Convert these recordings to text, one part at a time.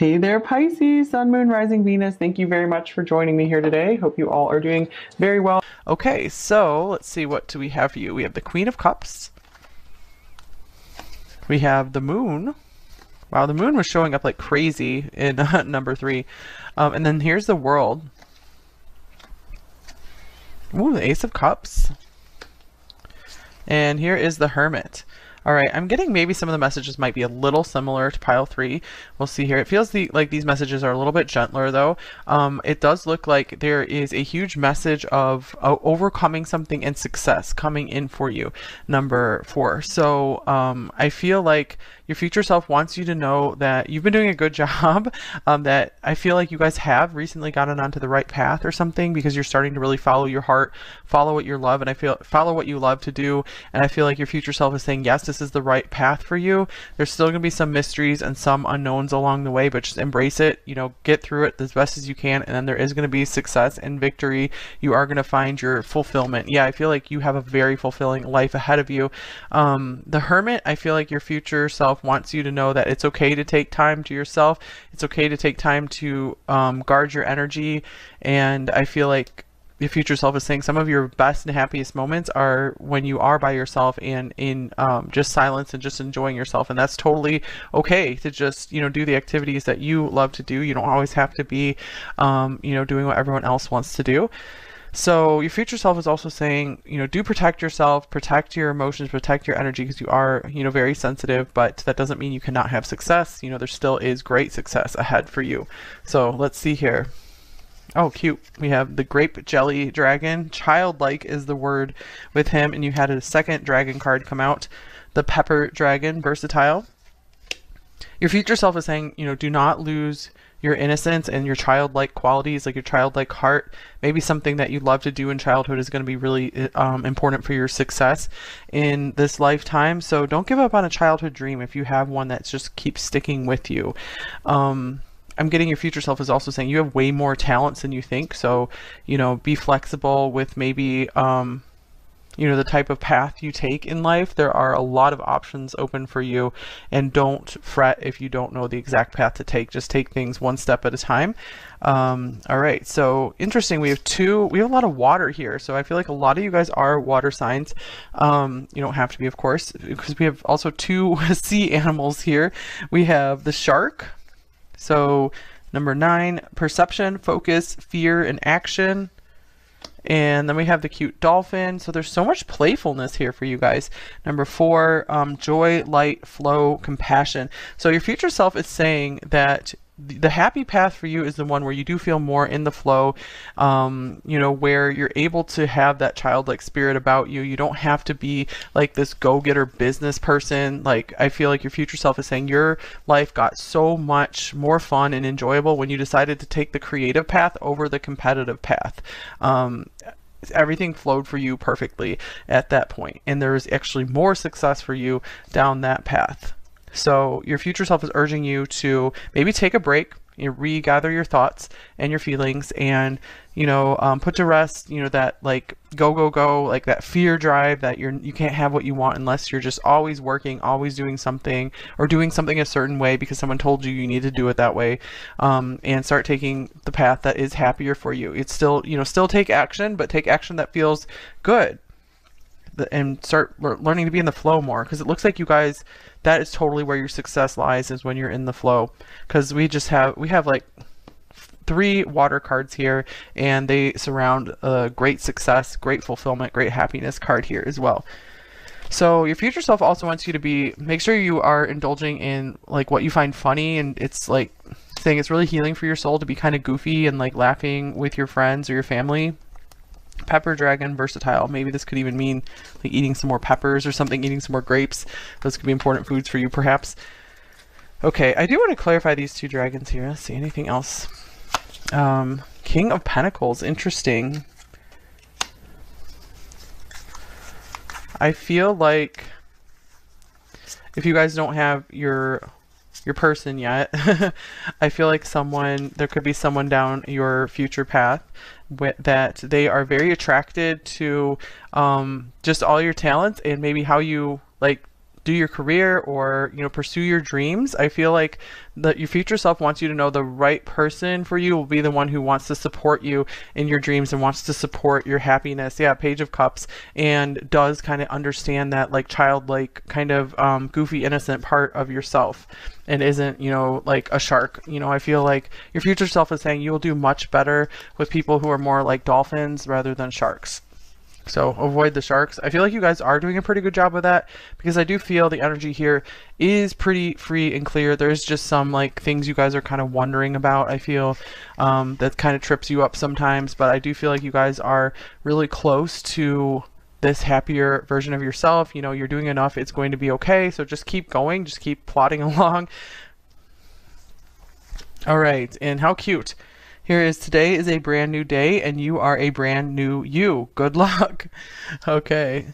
Hey there, Pisces, Sun, Moon, Rising, Venus. Thank you very much for joining me here today. Hope you all are doing very well. Okay, so let's see, what do we have for you? We have the Queen of Cups. We have the Moon. Wow, the Moon was showing up like crazy in number 3. And then here's the World. Ooh, the Ace of Cups. And here is the Hermit. All right, I'm getting maybe some of the messages might be a little similar to pile 3. We'll see here. It feels like these messages are a little bit gentler though. It does look like there is a huge message of overcoming something and success coming in for you, number 4. So I feel like your future self wants you to know that you've been doing a good job, that I feel like you guys have recently gotten onto the right path or something, because you're starting to really follow your heart, follow what you love, and follow what you love to do. And I feel like your future self is saying, yes, this is the right path for you. There's still going to be some mysteries and some unknowns along the way, but just embrace it, get through it as best as you can. And then there is going to be success and victory. You are going to find your fulfillment. Yeah, I feel like you have a very fulfilling life ahead of you. The Hermit, I feel like your future self wants you to know that it's okay to take time to yourself. It's okay to take time to guard your energy. And I feel like the future self is saying some of your best and happiest moments are when you are by yourself and in just silence and just enjoying yourself. And that's totally okay to just, do the activities that you love to do. You don't always have to be, doing what everyone else wants to do. So your future self is also saying, do protect yourself, protect your emotions, protect your energy, because you are, very sensitive, but that doesn't mean you cannot have success. There still is great success ahead for you. So let's see here. Oh, cute. We have the grape jelly dragon. Childlike is the word with him. And you had a second dragon card come out, the pepper dragon, versatile. Your future self is saying, do not lose your innocence and your childlike qualities, like your childlike heart. Maybe something that you love to do in childhood is going to be really important for your success in this lifetime. So don't give up on a childhood dream if you have one that just keeps sticking with you. I'm getting your future self is also saying you have way more talents than you think. So, be flexible with maybe, the type of path you take in life. There are a lot of options open for you, and don't fret if you don't know the exact path to take. Just take things one step at a time. All right, so interesting. We have a lot of water here. So I feel like a lot of you guys are water signs. You don't have to be, of course, because we have also 2 sea animals here. We have the shark. So number 9, perception, focus, fear, and action. And then we have the cute dolphin. So there's so much playfulness here for you guys. Number 4, joy, light, flow, compassion. So your future self is saying that the happy path for you is the one where you do feel more in the flow, where you're able to have that childlike spirit about you. You don't have to be like this go-getter business person. Like, I feel like your future self is saying your life got so much more fun and enjoyable when you decided to take the creative path over the competitive path. Everything flowed for you perfectly at that point, and there is actually more success for you down that path. So your future self is urging you to maybe take a break, regather your thoughts and your feelings, and put to rest that like go, like that fear drive that you can't have what you want unless you're just always working, always doing something, or doing something a certain way because someone told you need to do it that way, and start taking the path that is happier for you. It's still still take action, but take action that feels good, and start learning to be in the flow more, because it looks like you guys, that is totally where your success lies, is when you're in the flow. Because we have like 3 water cards here, and they surround a great success, great fulfillment, great happiness card here as well. So your future self also wants you to make sure you are indulging in like what you find funny, and it's like saying it's really healing for your soul to be kind of goofy and like laughing with your friends or your family. Pepper dragon, versatile. Maybe this could even mean like eating some more peppers or something, eating some more grapes. Those could be important foods for you, perhaps. Okay, I do want to clarify these 2 dragons here. Let's see, anything else? King of Pentacles, interesting. I feel like if you guys don't have your person yet, I feel like there could be someone down your future path that they are very attracted to just all your talents and maybe how you like do your career or, you know, pursue your dreams, I feel like that your future self wants you to know the right person for you will be the one who wants to support you in your dreams and wants to support your happiness. Yeah, Page of Cups, and does kind of understand that like childlike kind of goofy innocent part of yourself, and isn't, you know, like a shark. You know, I feel like your future self is saying you will do much better with people who are more like dolphins rather than sharks. So avoid the sharks. I feel like you guys are doing a pretty good job with that, because I do feel the energy here is pretty free and clear. There's just some like things you guys are kind of wondering about, I feel, that kind of trips you up sometimes, but I do feel like you guys are really close to this happier version of yourself. You know, you're doing enough, it's going to be okay. So just keep going, just keep plodding along. All right, and how cute. Here is today is a brand new day and you are a brand new you. Good luck. Okay.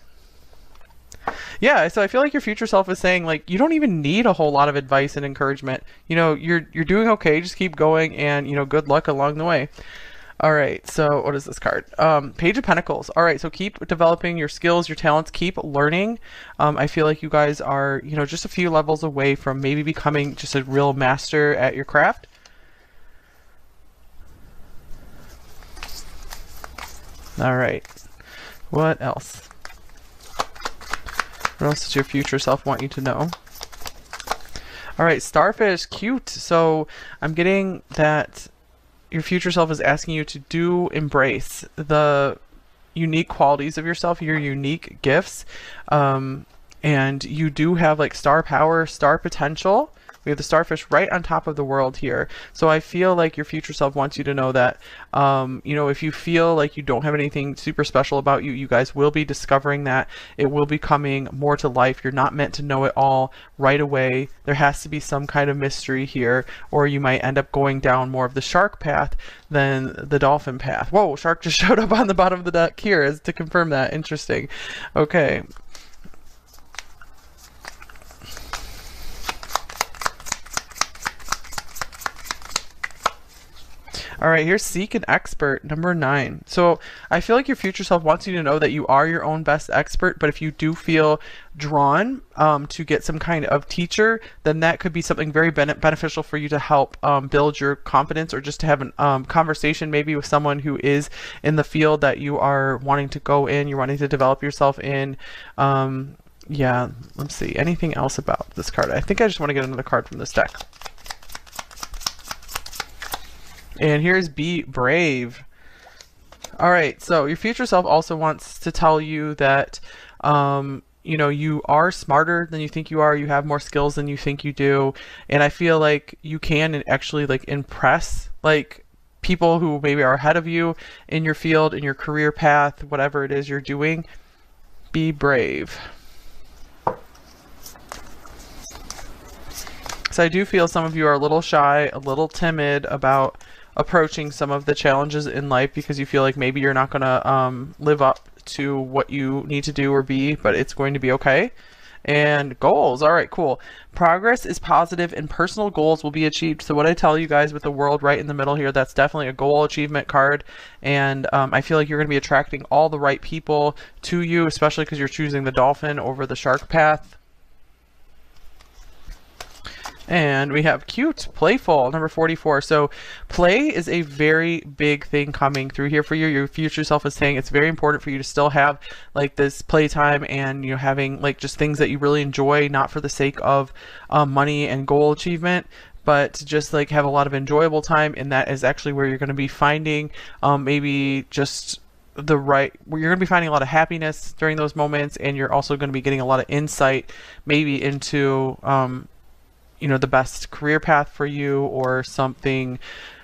Yeah, so I feel like your future self is saying like you don't even need a whole lot of advice and encouragement. You know, you're doing okay. Just keep going, and you know, good luck along the way. All right, so what is this card? Page of Pentacles. All right, so keep developing your skills, your talents, keep learning. I feel like you guys are, you know, just a few levels away from maybe becoming just a real master at your craft. All right, what else? What else does your future self want you to know? All right, Starfish, cute. So I'm getting that your future self is asking you to embrace the unique qualities of yourself, your unique gifts. And you do have like star power, star potential. We have the starfish right on top of the world here. So I feel like your future self wants you to know that, you know, if you feel like you don't have anything super special about you, you guys will be discovering that. It will be coming more to life. You're not meant to know it all right away. There has to be some kind of mystery here, or you might end up going down more of the shark path than the dolphin path. Whoa, shark just showed up on the bottom of the deck here as to confirm that. Interesting. Okay. All right, here's Seek an Expert, number 9. So I feel like your future self wants you to know that you are your own best expert, but if you do feel drawn to get some kind of teacher, then that could be something very beneficial for you to help build your confidence, or just to have a conversation maybe with someone who is in the field that you are wanting to go in, you're wanting to develop yourself in. Yeah, let's see. Anything else about this card? I think I just want to get another card from this deck. And here's Be Brave. All right, so your future self also wants to tell you that, you know, you are smarter than you think you are. You have more skills than you think you do. And I feel like you can actually like impress like people who maybe are ahead of you in your field, in your career path, whatever it is you're doing. Be brave. So I do feel some of you are a little shy, a little timid about approaching some of the challenges in life, because you feel like maybe you're not going to live up to what you need to do or be, but it's going to be okay. And goals. All right, cool. Progress is positive and personal goals will be achieved. So what I tell you guys with the world right in the middle here, that's definitely a goal achievement card. And I feel like you're going to be attracting all the right people to you, especially because you're choosing the dolphin over the shark path. And we have cute, playful, number 44. So play is a very big thing coming through here for you. Your future self is saying it's very important for you to still have like this playtime, and you know, having like just things that you really enjoy, not for the sake of money and goal achievement, but to just like have a lot of enjoyable time. And that is actually where you're going to be finding maybe just the right, where you're going to be finding a lot of happiness during those moments. And you're also going to be getting a lot of insight maybe into you know, the best career path for you, or something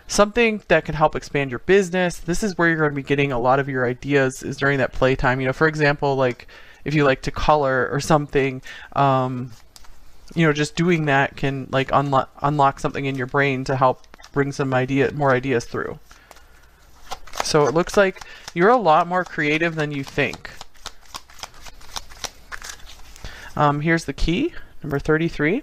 that can help expand your business. This is where you're going to be getting a lot of your ideas, is during that playtime. You know, for example, like if you like to color or something, you know, just doing that can like unlock something in your brain to help bring some more ideas through. So it looks like you're a lot more creative than you think. Here's the key, number 33.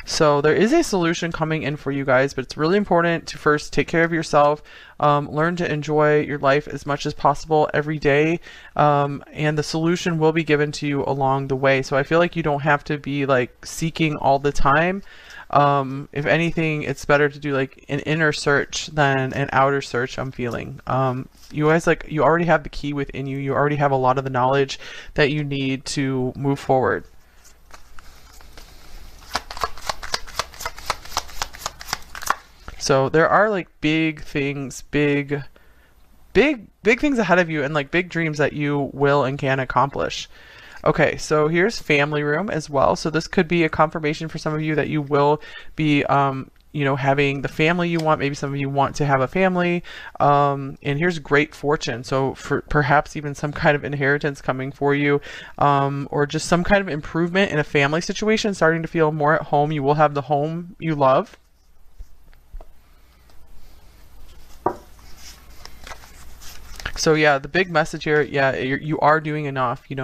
So there is a solution coming in for you guys, but it's really important to first take care of yourself, learn to enjoy your life as much as possible every day, and the solution will be given to you along the way. So I feel like you don't have to be like seeking all the time. If anything, it's better to do like an inner search than an outer search, I'm feeling. You guys, like, you already have the key within you. You already have a lot of the knowledge that you need to move forward. So there are like big things, big things ahead of you, and like big dreams that you will and can accomplish. Okay, so here's family room as well. So this could be a confirmation for some of you that you will be, having the family you want. Maybe some of you want to have a family. And here's great fortune. So for perhaps even some kind of inheritance coming for you, or just some kind of improvement in a family situation, starting to feel more at home. You will have the home you love. So yeah, the big message here, yeah, you are doing enough. You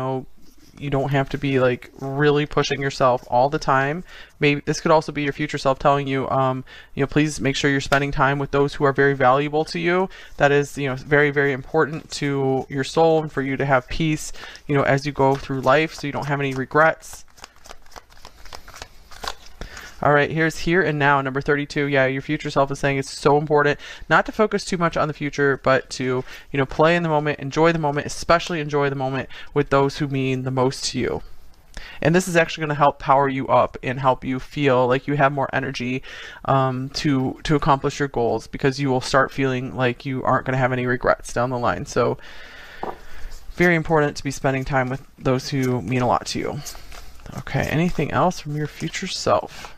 don't have to be like really pushing yourself all the time. Maybe this could also be your future self telling you, please make sure you're spending time with those who are very valuable to you. That is, very, very important to your soul and for you to have peace, as you go through life, so you don't have any regrets. All right, here's here and now, number 32. Yeah, your future self is saying it's so important not to focus too much on the future, but to, play in the moment, enjoy the moment, especially enjoy the moment with those who mean the most to you. And this is actually going to help power you up and help you feel like you have more energy to accomplish your goals, because you will start feeling like you aren't going to have any regrets down the line. So very important to be spending time with those who mean a lot to you. Okay, anything else from your future self?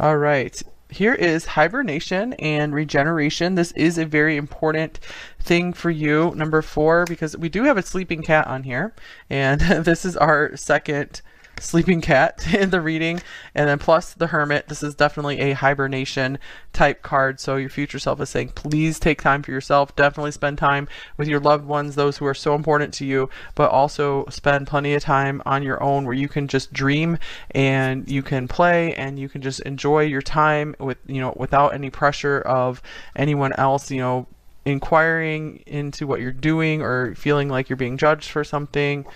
All right, here is hibernation and regeneration. This is a very important thing for you, number 4, because we do have a sleeping cat on here, and this is our second sleeping cat in the reading, and then plus the hermit. This is definitely a hibernation type card. So your future self is saying, please take time for yourself. Definitely spend time with your loved ones, those who are so important to you, but also spend plenty of time on your own where you can just dream and you can play and you can just enjoy your time with, without any pressure of anyone else, inquiring into what you're doing or feeling like you're being judged for something.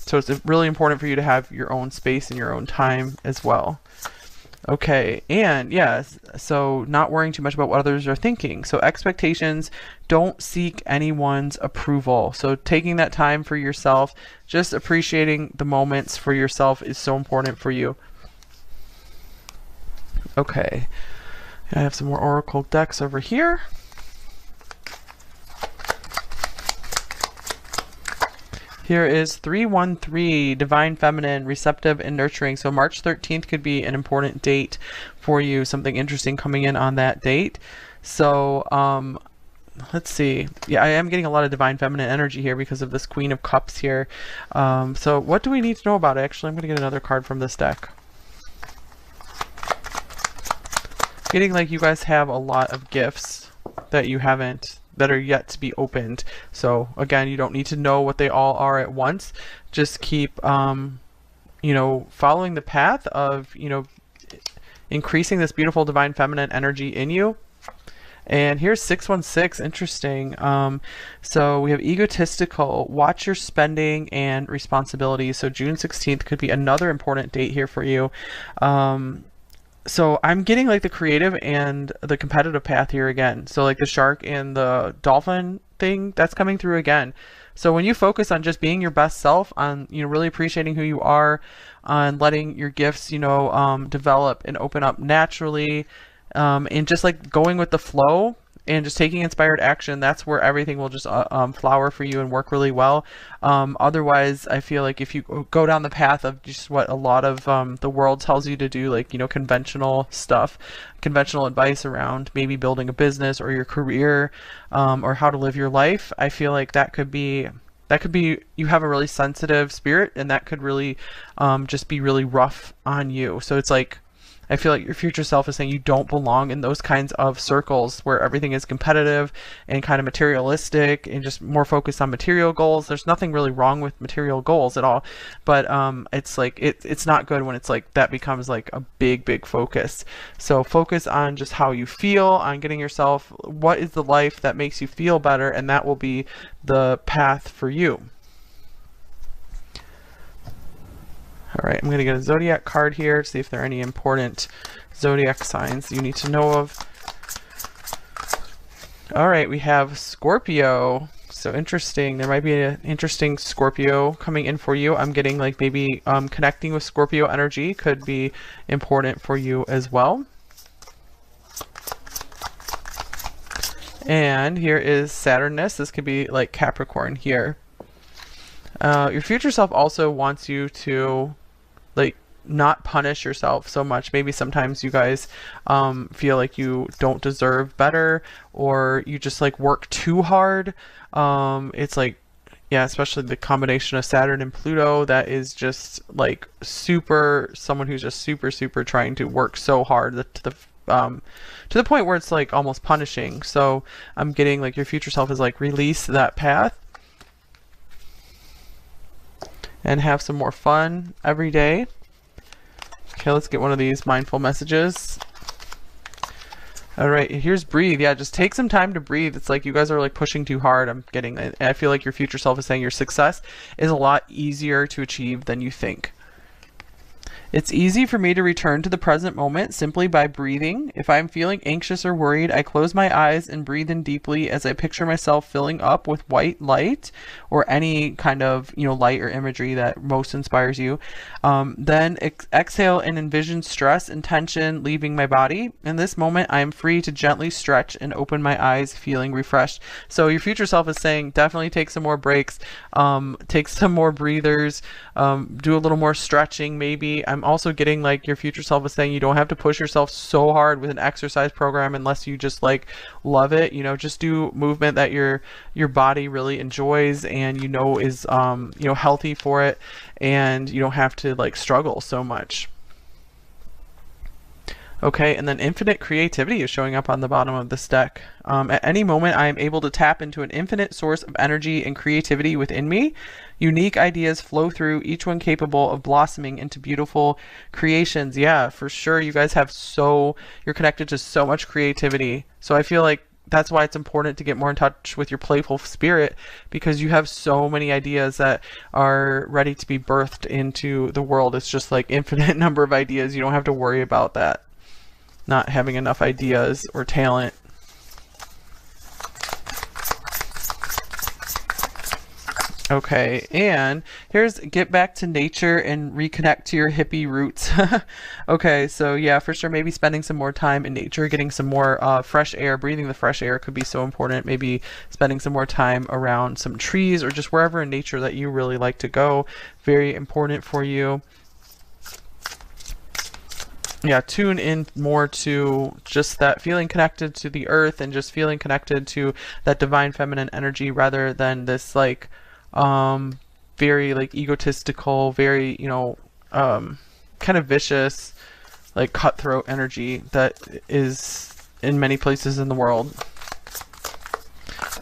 So it's really important for you to have your own space and your own time as well. Okay, and yes, so not worrying too much about what others are thinking. So expectations, don't seek anyone's approval. So taking that time for yourself, just appreciating the moments for yourself is so important for you. Okay, I have some more oracle decks over here. Here is 313, Divine Feminine, Receptive and Nurturing. So March 13th could be an important date for you, something interesting coming in on that date. So let's see. Yeah, I am getting a lot of Divine Feminine energy here because of this Queen of Cups here. So what do we need to know about it? Actually, I'm going to get another card from this deck. Getting like you guys have a lot of gifts that you haven't, that are yet to be opened. So again, you don't need to know what they all are at once. Just keep, following the path of, increasing this beautiful divine feminine energy in you. And here's 616, interesting. So we have egotistical, watch your spending and responsibility. So June 16th could be another important date here for you. So I'm getting like the creative and the competitive path here again. So like the shark and the dolphin thing, that's coming through again. So when you focus on just being your best self, on, really appreciating who you are, on letting your gifts, develop and open up naturally, and just like going with the flow and just taking inspired action, that's where everything will just flower for you and work really well. Otherwise, I feel like if you go down the path of just what a lot of the world tells you to do, like, conventional stuff, conventional advice around maybe building a business or your career, or how to live your life, I feel like that could be, you have a really sensitive spirit, and that could really just be really rough on you. So it's like, I feel like your future self is saying you don't belong in those kinds of circles where everything is competitive and kind of materialistic and just more focused on material goals. There's nothing really wrong with material goals at all, but it's like it's not good when it's like that becomes like a big focus. So focus on just how you feel, on getting yourself, what is the life that makes you feel better, and that will be the path for you. All right, I'm going to get a zodiac card here to see if there are any important zodiac signs you need to know of. All right, we have Scorpio. So interesting. There might be an interesting Scorpio coming in for you. I'm getting like maybe connecting with Scorpio energy could be important for you as well. And here is Saturnus. This could be like Capricorn here. Your future self also wants you to like not punish yourself so much. Maybe sometimes you guys feel like you don't deserve better, or you just like work too hard. It's like, yeah, especially the combination of Saturn and Pluto, that is just like someone who's just super trying to work so hard to the point where it's like almost punishing. So I'm getting like your future self is like, release that path and have some more fun every day. Okay, let's get one of these mindful messages. All right, here's breathe. Yeah, just take some time to breathe. It's like you guys are like pushing too hard. I'm getting it. I feel like your future self is saying your success is a lot easier to achieve than you think. It's easy for me to return to the present moment simply by breathing. If I'm feeling anxious or worried, I close my eyes and breathe in deeply as I picture myself filling up with white light, or any kind of, light or imagery that most inspires you. Then exhale and envision stress and tension leaving my body. In this moment, I am free to gently stretch and open my eyes, feeling refreshed. So your future self is saying definitely take some more breaks, take some more breathers, do a little more stretching maybe. I'm also getting like your future self is saying you don't have to push yourself so hard with an exercise program unless you just like love it. Just do movement that your body really enjoys and is healthy for it, and you don't have to like struggle so much. Okay, and then infinite creativity is showing up on the bottom of this deck. At any moment, I am able to tap into an infinite source of energy and creativity within me. Unique ideas flow through, each one capable of blossoming into beautiful creations. Yeah, for sure. You guys have you're connected to so much creativity. So I feel like that's why it's important to get more in touch with your playful spirit, because you have so many ideas that are ready to be birthed into the world. It's just like infinite number of ideas. You don't have to worry about that, not having enough ideas or talent. Okay, and here's get back to nature and reconnect to your hippie roots. Okay, so yeah, for sure, maybe spending some more time in nature, getting some more fresh air, breathing the fresh air could be so important. Maybe spending some more time around some trees or just wherever in nature that you really like to go. Very important for you. Yeah, tune in more to just that feeling connected to the earth and just feeling connected to that divine feminine energy, rather than this like very like egotistical, very kind of vicious, like cutthroat energy that is in many places in the world.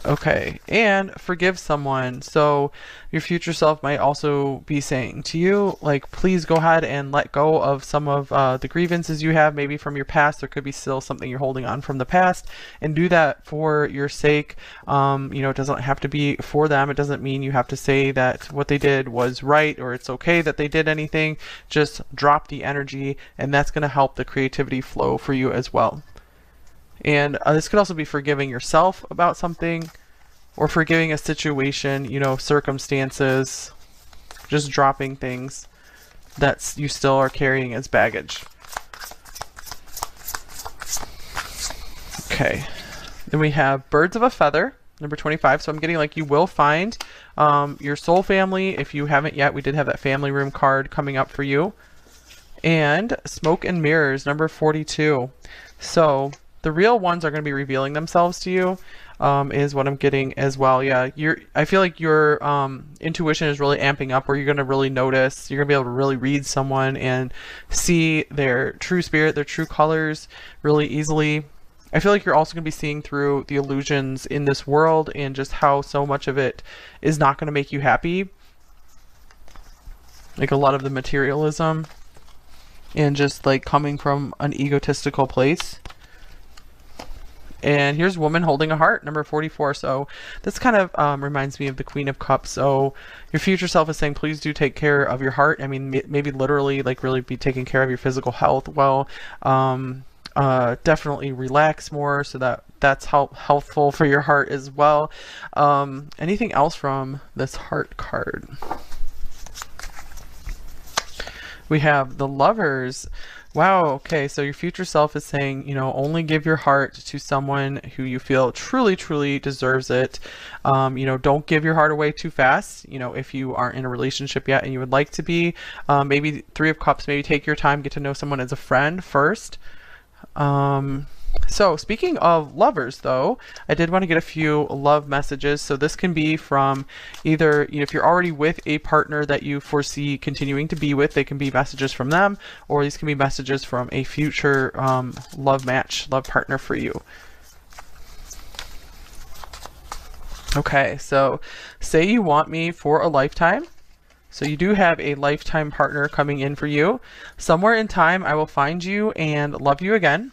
Okay, and forgive someone. So your future self might also be saying to you, like, please go ahead and let go of some of the grievances you have, maybe from your past. There could be still something you're holding on from the past, and do that for your sake. It doesn't have to be for them. It doesn't mean you have to say that what they did was right, or it's okay that they did anything. Just drop the energy, and that's going to help the creativity flow for you as well. And this could also be forgiving yourself about something, or forgiving a situation, circumstances, just dropping things that you still are carrying as baggage. Okay, then we have birds of a feather, number 25. So I'm getting like you will find your soul family. If you haven't yet, we did have that family room card coming up for you. And smoke and mirrors, number 42. So the real ones are going to be revealing themselves to you. is what I'm getting as well. Yeah, I feel like your intuition is really amping up, where you're going to really notice, you're going to be able to really read someone and see their true spirit, their true colors really easily. I feel like you're also going to be seeing through the illusions in this world and just how so much of it is not going to make you happy. Like a lot of the materialism and just like coming from an egotistical place. And here's woman holding a heart, number 44. So this kind of reminds me of the Queen of Cups. So your future self is saying, please do take care of your heart. I mean, maybe literally like really be taking care of your physical health. Well, definitely relax more, so that's healthful for your heart as well. Anything else from this heart card? We have the Lovers. Wow, okay, so your future self is saying, you know, only give your heart to someone who you feel truly, truly deserves it. You know, don't give your heart away too fast. You know, if you aren't in a relationship yet and you would like to be, maybe Three of Cups, maybe take your time, get to know someone as a friend first. So speaking of lovers though, I did want to get a few love messages. So this can be from either, you know, if you're already with a partner that you foresee continuing to be with, they can be messages from them, or these can be messages from a future love match, love partner for you. Okay, so say you want me for a lifetime. So you do have a lifetime partner coming in for you. Somewhere in time, I will find you and love you again.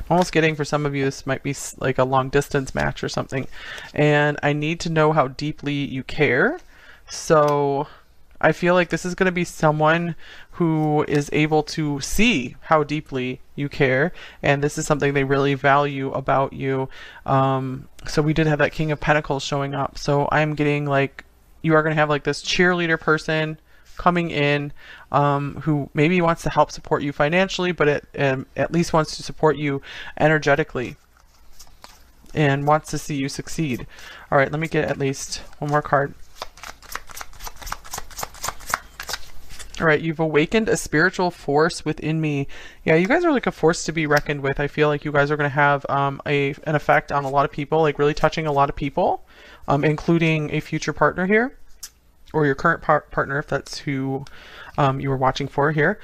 I'm almost getting, for some of you, this might be like a long distance match or something. And I need to know how deeply you care. So I feel like this is going to be someone who is able to see how deeply you care, and this is something they really value about you. So we did have that King of Pentacles showing up. So I'm getting like you are going to have like this cheerleader person coming in, who maybe wants to help support you financially, but at least wants to support you energetically and wants to see you succeed. All right, let me get at least one more card. All right, you've awakened a spiritual force within me. Yeah, you guys are like a force to be reckoned with. I feel like you guys are going to have an effect on a lot of people, like really touching a lot of people, including a future partner here, or your current partner if that's who you were watching for here.